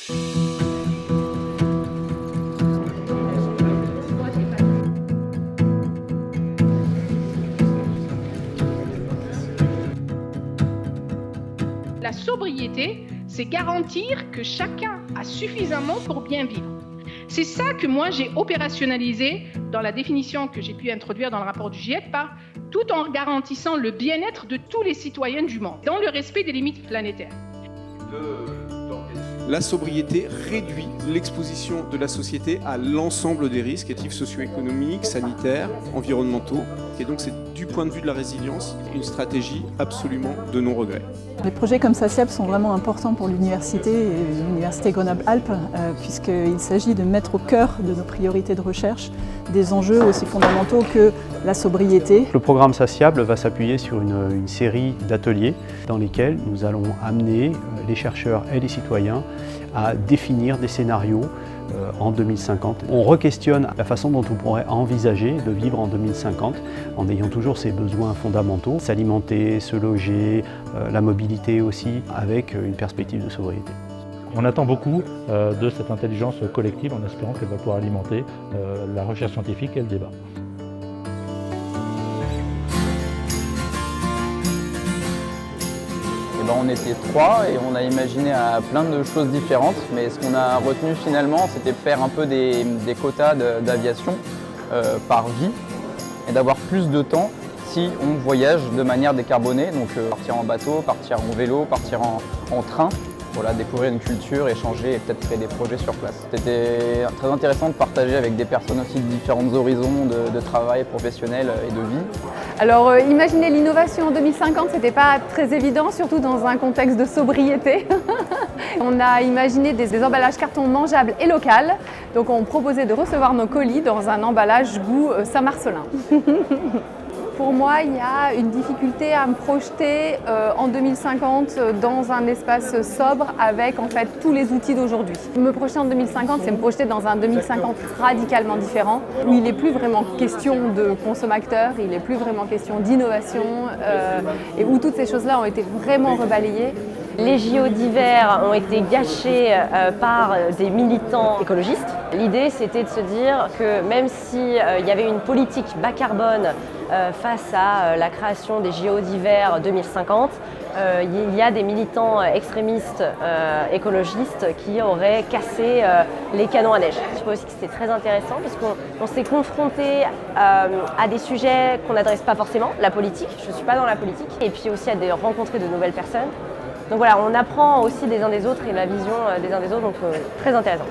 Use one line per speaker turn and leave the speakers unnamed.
La sobriété, c'est garantir que chacun a suffisamment pour bien vivre. C'est ça que moi j'ai opérationnalisé dans la définition que j'ai pu introduire dans le rapport du GIEC, tout en garantissant le bien-être de tous les citoyens du monde, dans le respect des limites planétaires.
La sobriété réduit l'exposition de la société à l'ensemble des risques socio-économiques, sanitaires, environnementaux. Et donc c'est du point de vue de la résilience une stratégie absolument de non-regret.
Les projets comme SACIAP sont vraiment importants pour l'université et l'université Grenoble-Alpes puisqu'il s'agit de mettre au cœur de nos priorités de recherche des enjeux aussi fondamentaux que la sobriété.
Le programme SACIAP va s'appuyer sur une série d'ateliers dans lesquels nous allons amener les chercheurs et les citoyens à définir des scénarios en 2050. On re-questionne la façon dont on pourrait envisager de vivre en 2050 en ayant toujours ces besoins fondamentaux, s'alimenter, se loger, la mobilité aussi, avec une perspective de sobriété.
On attend beaucoup de cette intelligence collective en espérant qu'elle va pouvoir alimenter la recherche scientifique et le débat.
On était 3 et on a imaginé plein de choses différentes, mais ce qu'on a retenu finalement, c'était de faire un peu des quotas d'aviation par vie et d'avoir plus de temps si on voyage de manière décarbonée, donc partir en bateau, partir en vélo, partir en train. Voilà, découvrir une culture, échanger et peut-être créer des projets sur place. C'était très intéressant de partager avec des personnes aussi de différents horizons de travail professionnel et de vie.
Alors imaginer l'innovation en 2050, c'était pas très évident, surtout dans un contexte de sobriété. On a imaginé des emballages carton mangeables et local. Donc on proposait de recevoir nos colis dans un emballage goût Saint-Marcellin. Pour moi, il y a une difficulté à me projeter en 2050 dans un espace sobre avec en fait tous les outils d'aujourd'hui. Me projeter en 2050, c'est me projeter dans un 2050 radicalement différent, où il n'est plus vraiment question de consommateurs, il n'est plus vraiment question d'innovation, et où toutes ces choses-là ont été vraiment rebalayées.
Les JO d'hiver ont été gâchés par des militants écologistes. L'idée, c'était de se dire que même s'il y avait une politique bas carbone face à la création des JO d'hiver 2050, il y a des militants extrémistes écologistes qui auraient cassé les canons à neige. Je trouve aussi que c'était très intéressant parce qu'on s'est confronté à des sujets qu'on n'adresse pas forcément, la politique, je ne suis pas dans la politique, et puis aussi à rencontrer de nouvelles personnes. Donc voilà, on apprend aussi des uns des autres et la vision des uns des autres, donc très intéressant.